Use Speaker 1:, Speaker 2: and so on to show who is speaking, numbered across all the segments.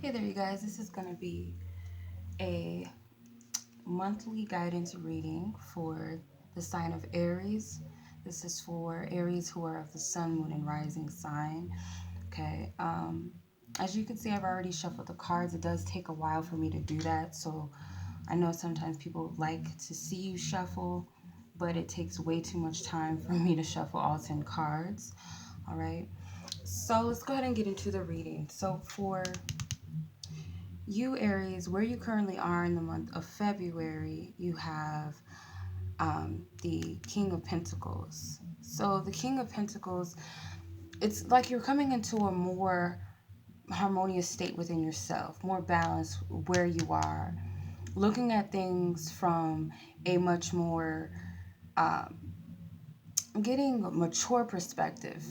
Speaker 1: Hey there, you guys. This is going to be a monthly guidance reading for the sign of Aries. This is for Aries who are of the sun, moon, and rising sign. Okay. As you can see, I've already shuffled the cards. It does take a while for me to do that. So I know sometimes people like to see you shuffle, but it takes way too much time for me to shuffle all 10 cards. All right. So let's go ahead and get into the reading. So for you, Aries, where you currently are in the month of February, you have the King of Pentacles. So the King of Pentacles, it's like you're coming into a more harmonious state within yourself, more balance where you are, looking at things from a much more um, getting a mature perspective.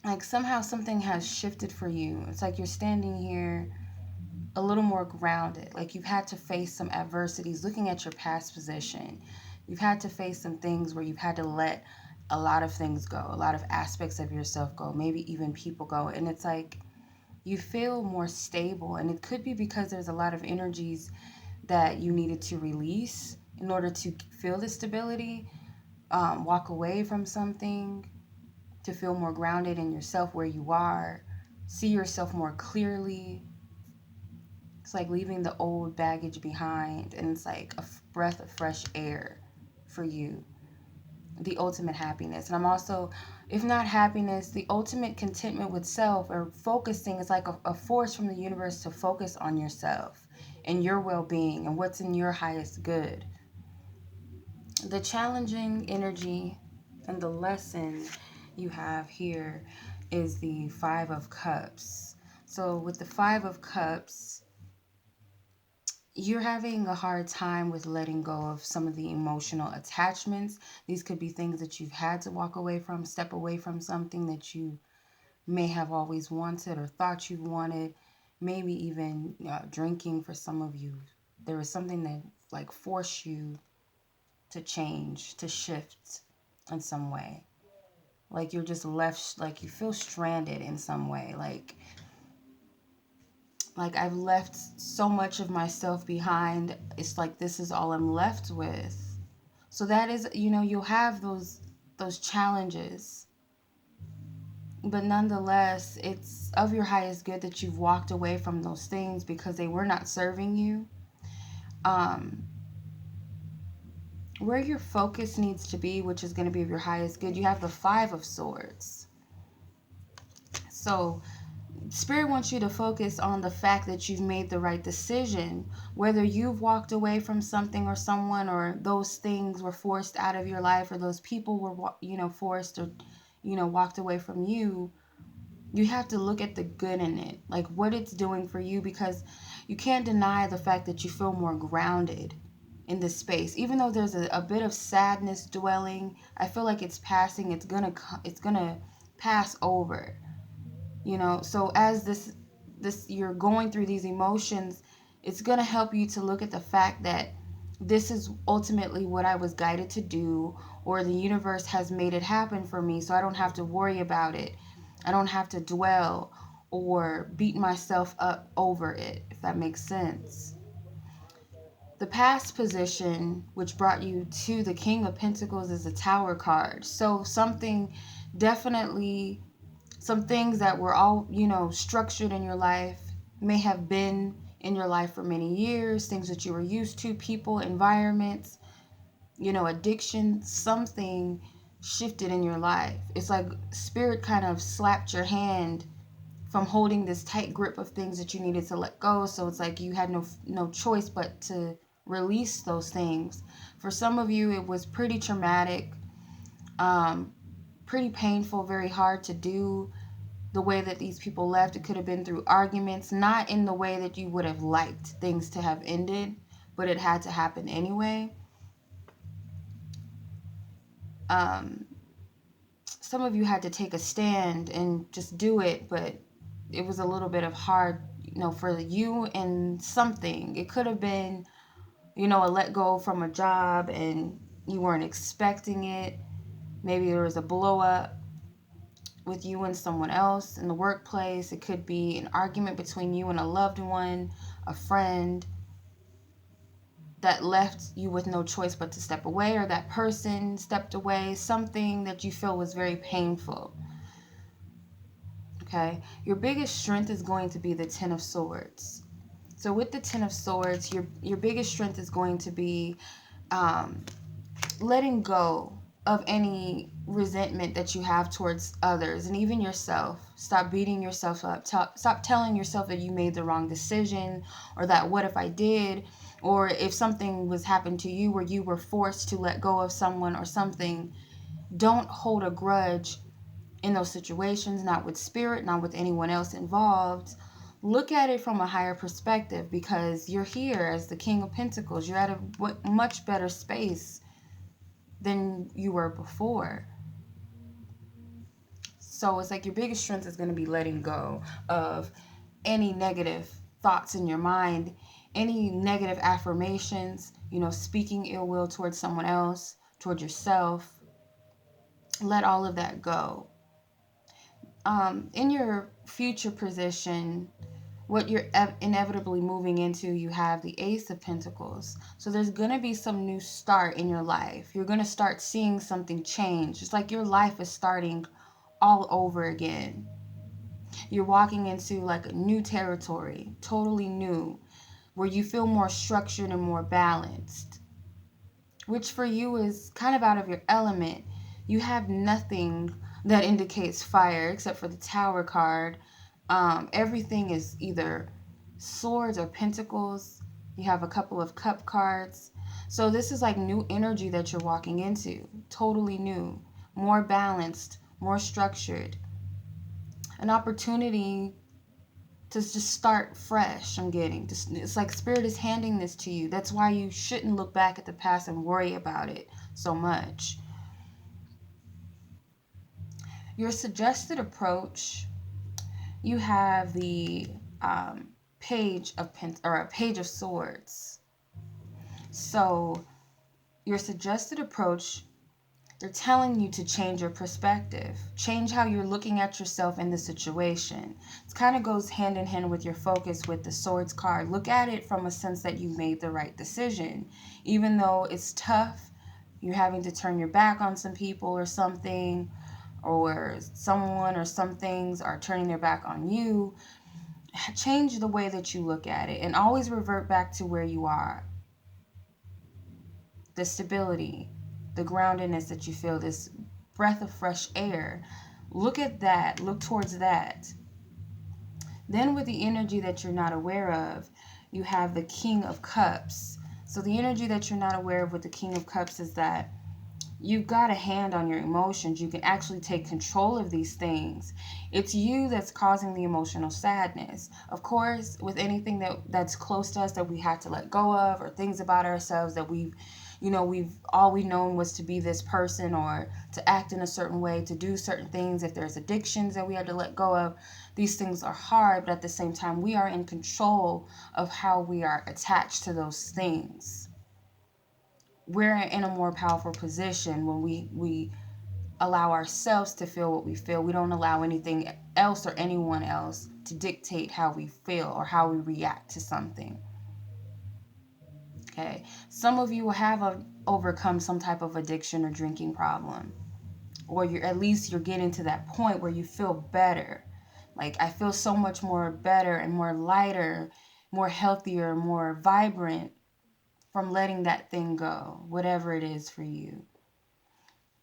Speaker 1: Like somehow something has shifted for you. It's like you're standing here a little more grounded. Like you've had to face some adversities, looking at your past position. You've had to face some things where you've had to let a lot of things go, a lot of aspects of yourself go, maybe even people go. And it's like you feel more stable. And it could be because there's a lot of energies that you needed to release in order to feel the stability, walk away from something, to feel more grounded in yourself where you are, see yourself more clearly. It's like leaving the old baggage behind, and it's like a breath of fresh air for you. The ultimate happiness. And I'm also, if not happiness, the ultimate contentment with self or focusing is like a force from the universe to focus on yourself and your well being and what's in your highest good. The challenging energy and the lesson you have here is the Five of Cups. So, with the Five of Cups, you're having a hard time with letting go of some of the emotional attachments. These could be things that you've had to walk away from, step away from something that you may have always wanted or thought you wanted. Maybe even drinking for some of you. There was something that like forced you to change, to shift in some way. Like you're just left, like you feel stranded in some way. Like I've left so much of myself behind. It's like this is all I'm left with. So that is, you'll have those challenges. But nonetheless, it's of your highest good that you've walked away from those things because they were not serving you. Um where your focus needs to be, which is going to be of your highest good, you have the Five of Swords. So Spirit wants you to focus on the fact that you've made the right decision, whether you've walked away from something or someone, or those things were forced out of your life, or those people were, forced or, walked away from you. You have to look at the good in it, like what it's doing for you, because you can't deny the fact that you feel more grounded in this space. Even though there's a bit of sadness dwelling, I feel like it's passing. It's gonna pass over. So as this you're going through these emotions, it's going to help you to look at the fact that this is ultimately what I was guided to do, or the universe has made it happen for me, so I don't have to worry about it. I don't have to dwell or beat myself up over it, if that makes sense. The past position, which brought you to the King of Pentacles, is a Tower card. So definitely some things that were all, structured in your life may have been in your life for many years, things that you were used to, people, environments, addiction, something shifted in your life. It's like spirit kind of slapped your hand from holding this tight grip of things that you needed to let go. So it's like you had no choice but to release those things. For some of you, it was pretty traumatic, um, pretty painful, very hard to do. The way that these people left, it could have been through arguments, not in the way that you would have liked things to have ended, but it had to happen anyway. Um, some of you had to take a stand and just do it, but it was a little bit of hard, for you and something. It could have been, a let go from a job and you weren't expecting it. Maybe there was a blow up. with you and someone else in the workplace. It could be an argument between you and a loved one, a friend that left you with no choice but to step away, or that person stepped away, something that you feel was very painful. Okay, your biggest strength is going to be the Ten of Swords. So with the Ten of Swords, your biggest strength is going to be um, letting go of any resentment that you have towards others and even yourself. Stop beating yourself up. Stop telling yourself that you made the wrong decision, or that what if I did, or if something was happened to you where you were forced to let go of someone or something. Don't hold a grudge in those situations, not with spirit, not with anyone else involved. Look at it from a higher perspective, because you're here as the King of Pentacles. You're at a much better space than you were before. So it's like your biggest strength is going to be letting go of any negative thoughts in your mind, any negative affirmations, speaking ill will towards someone else, towards yourself. Let all of that go. In your future position, what you're inevitably moving into, you have the Ace of Pentacles. So there's going to be some new start in your life. You're going to start seeing something change. It's like your life is starting all over again. You're walking into like a new territory, totally new, where you feel more structured and more balanced, which for you is kind of out of your element. You have nothing that indicates fire except for the Tower card. Everything is either swords or pentacles. You have a couple of cup cards. So this is like new energy that you're walking into. Totally new. More balanced. More structured. An opportunity to just start fresh. I'm getting. It's like Spirit is handing this to you. That's why you shouldn't look back at the past and worry about it so much. Your suggested approach, you have the page of a page of swords. So your suggested approach, they're telling you to change your perspective, change how you're looking at yourself in the situation. It kind of goes hand in hand with your focus with the swords card. Look at it from a sense that you made the right decision, even though it's tough. You're having to turn your back on some people or something, or someone or some things are turning their back on you. Change the way that you look at it and always revert back to where you are. The stability, the groundedness that you feel, this breath of fresh air. Look at that. Look towards that. Then with the energy that you're not aware of, you have the King of Cups. So the energy that you're not aware of with the King of Cups is that you've got a hand on your emotions. You can actually take control of these things. It's you that's causing the emotional sadness. Of course, with anything that's close to us that we have to let go of, or things about ourselves that we've all we known was to be this person, or to act in a certain way, to do certain things. If there's addictions that we had to let go of, these things are hard, but at the same time, we are in control of how we are attached to those things. We're in a more powerful position when we allow ourselves to feel what we feel. We don't allow anything else or anyone else to dictate how we feel or how we react to something. Okay, some of you will have overcome some type of addiction or drinking problem, or at least you're getting to that point where you feel better. Like, I feel so much more better and more lighter, more healthier, more vibrant from letting that thing go, whatever it is for you.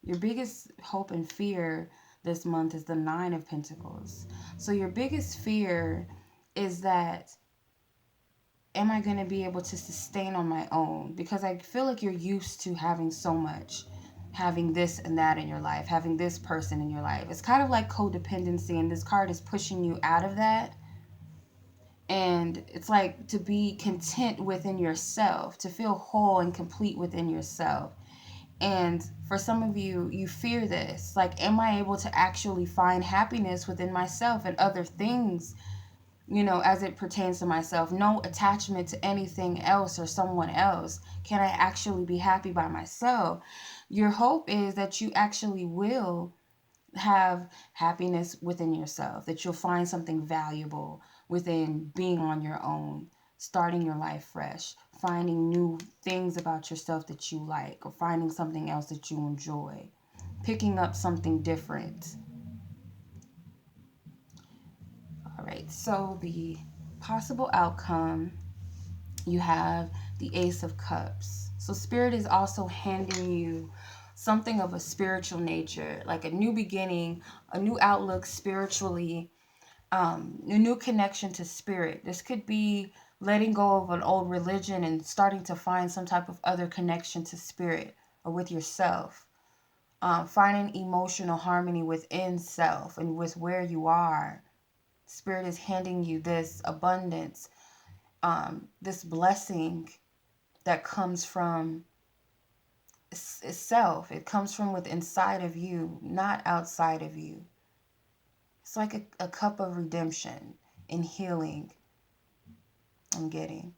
Speaker 1: Your biggest hope and fear this month is the Nine of Pentacles. So your biggest fear is that, am I going to be able to sustain on my own? Because I feel like you're used to having so much, having this and that in your life, having this person in your life. It's kind of like codependency, and this card is pushing you out of that. And it's like to be content within yourself, to feel whole and complete within yourself. And for some of you, you fear this. Like, am I able to actually find happiness within myself and other things, as it pertains to myself? No attachment to anything else or someone else. Can I actually be happy by myself? Your hope is that you actually will have happiness within yourself, that you'll find something valuable within being on your own, starting your life fresh, finding new things about yourself that you like, or finding something else that you enjoy, picking up something different. All right, so the possible outcome, you have the Ace of Cups. So Spirit is also handing you something of a spiritual nature, like a new beginning, a new outlook spiritually, a new connection to spirit. This could be letting go of an old religion and starting to find some type of other connection to spirit or with yourself. Finding emotional harmony within self and with where you are. Spirit is handing you this abundance, this blessing that comes from itself. It comes from within inside of you, not outside of you. It's like a cup of redemption and healing I'm getting.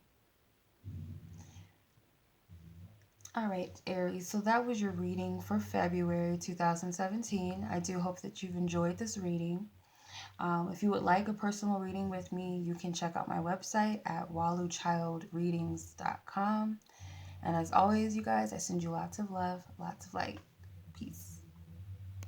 Speaker 1: All right, Aries. So that was your reading for February 2017. I do hope that you've enjoyed this reading. If you would like a personal reading with me, you can check out my website at waluchildreadings.com. And as always, you guys, I send you lots of love, lots of light. Peace.